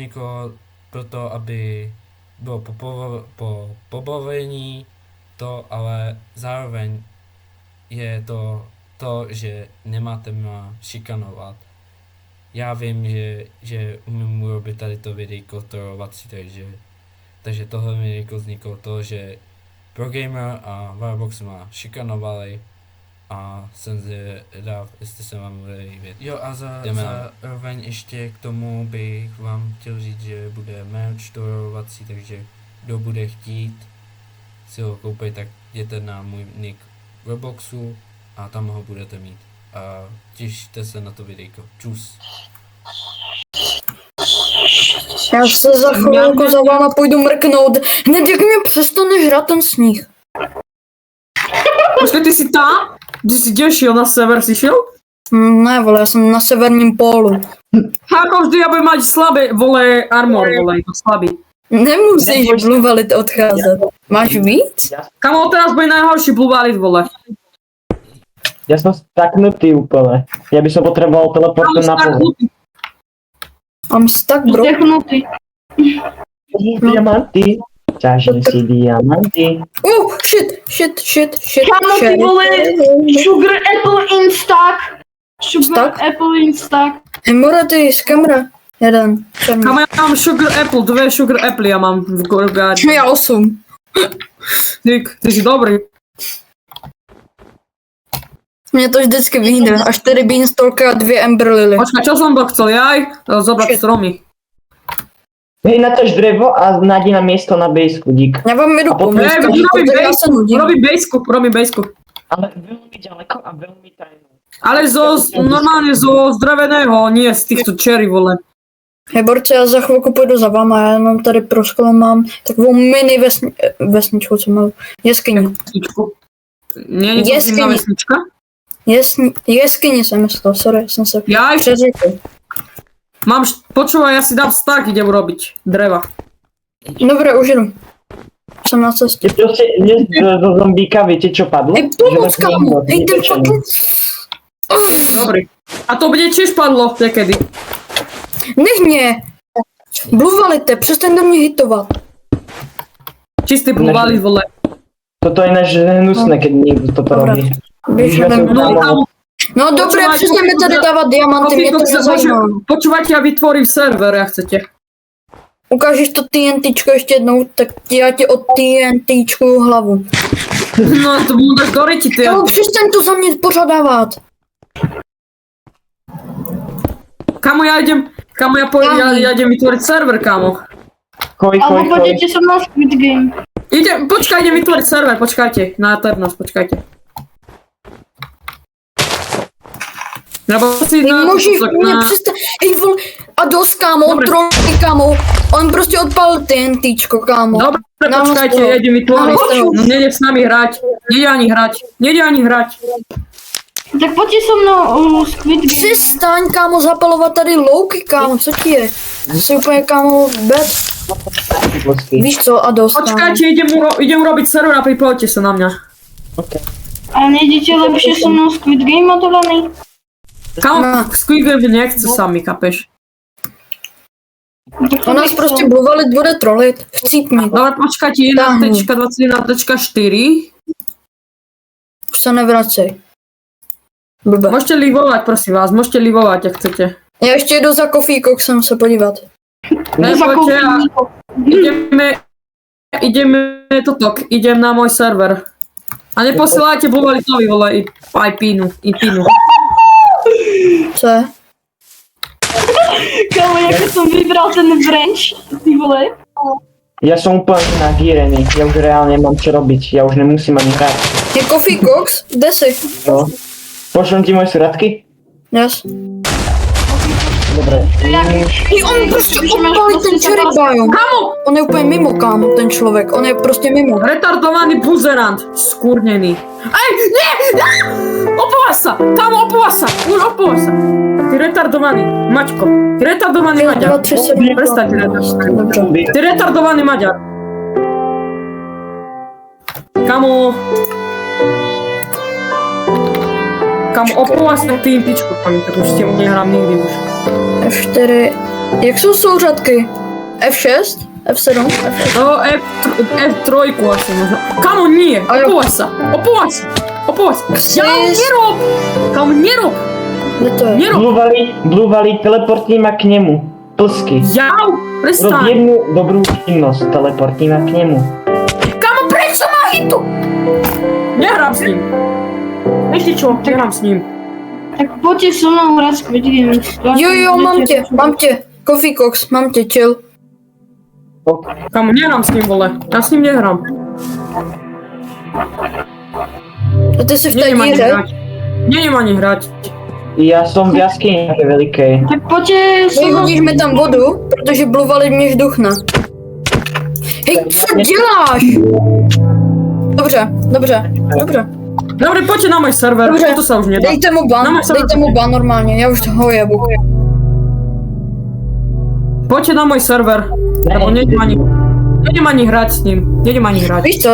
někoho proto, aby bylo po pobavení to, ale zároveň je to, že nemáte má šikanovat. Já vím, že umím urobit tady to videjko trolovací, takže tohle videjko vzniklo to, že ProGamer a Warbox má šikanovali a jsem zvědav, jestli se vám bude líbit. Jo a zároveň ještě k tomu bych vám chtěl říct, že bude merch trolovací, takže kdo bude chtít si ho koupit, tak jděte na můj nick v Robloxu a tam ho budete mít. A těšte se na to videjko. Čus. Já se za chvilku za váma půjdu mrknout. Hned jak mě přestane žrat ten sníh. Počkej, ty si tam? Ty si těšil na sever, si šel? Ne, vole, já jsem na severním pólu. Ako vždy, ja budem mať slabé, vole, armor, vole, to slabý. Nemusíš bluvalit odcházet. Máš víc? Kamo, teraz bude najhorší bluvalit, vole. Ja som staknutý úplne. Ja by som potreboval teleportu na pol. Mám stack, bro. Diamanty. Ťažím si diamanty. Shit. Kamo, ty vole, sugar apple in stack. Sugar Stack? apple in stack. Hemorady z kamera. Jeden. Kamo, ja mám sugar apple, 2 sugar apple ja mám v garde. Já 8. Ty si dobrý. Mně to vždycky vyjde. A 4 beanstalky a 2 ember lily. Počkaj, čo som to chcel? Jaj, zobrať Shit. stromy. Hej, natoč drevo a nájdi na miesto na bejsku, dík. Já vám jdu A potom- pomoct. Já se nudím. Robím bejsku. Ale veľmi ďaleko a veľmi tajno. Ale normálne z dreveného, nie z týchto cherry, vole. Hej, borci, já za chvilku půjdu za váma, já mám tady mám takovou mini vesničku, co mám. Jeskyni. Vesničku. Nie je to Jeskyni. zimná vesnička? Jeskyni jsem myslel, sorry, jsem se Jaj, přeřekl. počúvaj, ja si dám stack, idem urobiť dreva. Dobré, už jdu. Jsem na cestě. Proste, dnes do zombíka, viete čo padlo? Hej, pomoc, Že vás kámo! nemám Hej, ten vytečený. fucking... Dobrý. A to bude tiež padlo niekedy. Nech mě! Bluvalite, přestaňte mě hitovat. Čistý bluvalit, vole. Toto je ináč hnusné, keď niekto toto Dobré. robí. Běž Ja ode som mnou. No, tam- No dobré, Počúvaj, přestaň mi tady dávat diamanty, mě to nezajímá. Počúvajte, ja vytvorím server, jak chcete. Ukážeš to TNTčko ještě jednou, tak já ti od TNTčku hlavu. No, to budeš doriti, ty. No, přestaň to za mě pořád dávat. Kamo, ja idem vytvoriť server, kamo. Choj. Alebo pôjdete so mnou Squid Game. Idem vytvoriť server, počkajte, na Eternos, počkajte. Nebo si Můžeš mě přestat, hej vole, a dost kámo, on Dobre. trolí kámo, on prostě odpalil TNTčko kámo. Dobre, Nám počkajte, z toho. ja idem vytvoriť. Nám z toho. No, nejde s nami hrať. Nejde ani hrať. Tak poďte so mnou Squid Game. Přestaň kámo zapalovat tady louky kámo, co ti je? Jsi úplně kámo bed, víš co, a dost kámo. Počkajte, idem urobiť server a pripojte sa na mňa. A nejdete lepšie so mnou Squid Game odolaný? Kamo, No. Squid Game nechce sami, kapeš? On nás prostě bluvalit bude trolit, chcípni. Dobre, počkajte, 1.21.4. Už se nevracej. Blbe. Môžete livovať, prosím vás, môžete livovať, ak chcete. Já ještě jdu za Coffee Coxem se podívat. Poďte a idem na môj server. A neposielajte Bluvalitovi, vole, aj pínu. Co je? Kámo, jak som vybral ten branch, ty vole. Ja som úplne nagírený, ja už reálne nemám čo robiť, ja už nemusím ani hrať. Je Coffee Cox? Kde jsi? No. Pošlem ti moje sradky? Yes. Dobre. I on prostě odpalí ten cherry biome. On je úplně mimo kámo, ten člověk, on je prostě mimo. Retardovaný buzerant, skurnený. Ej, nie! Opovaj sa! Kamo, opovaj sa! Už opovaj sa! Ty retardovaný, Maťko. Ty retardovaný Maďar. 2, 3, 7, Prestaň, ty retardovaný. Dobře. Ty retardovaný Maďar. Kamo, opovaj sa tým pičku, tak už s tebou nehrám nikdy už. F4, Jak jsou souřadky? F6? F7? F6? No, F3 asi možno. Kamo, nie! Ale- Opúvaj sa! Sis. Ja nerob! Kamo, nerob! Kde to je? Nerob! Blue Valley, teleportni ma k nemu. Plsky. Ja! Rob Prestaň! jednu dobrú činnosť, teleportni ma k nemu. Kamo, preč sa má hitu? Nehrám s ním. Ešte čo? Nehrám s ním. Tak pojďte se mnou hrát Squid Games. Jo, mám tě. Coffee Cox, mám tě, chill. Kamo, nehrám s ním, vole. Ja s ním nehrám. A ty jsi v té Neviem ani díře? hrať. Neviem ani hrať. Ja som v jaskyni také veľkej. Tak pojďte se mnou. Vyhodíš mi tam vodu, protože Blue Valley mě žduchne. Hej, co děláš? Dobře. Dobre, poďte na môj server. Dobře. To sa už nedá. Dejte mu ban normálně, já už ho jebu. Poďte na môj server. Lebo nejdem ani hrať s ním. Nejdem ani hrať. Víš co?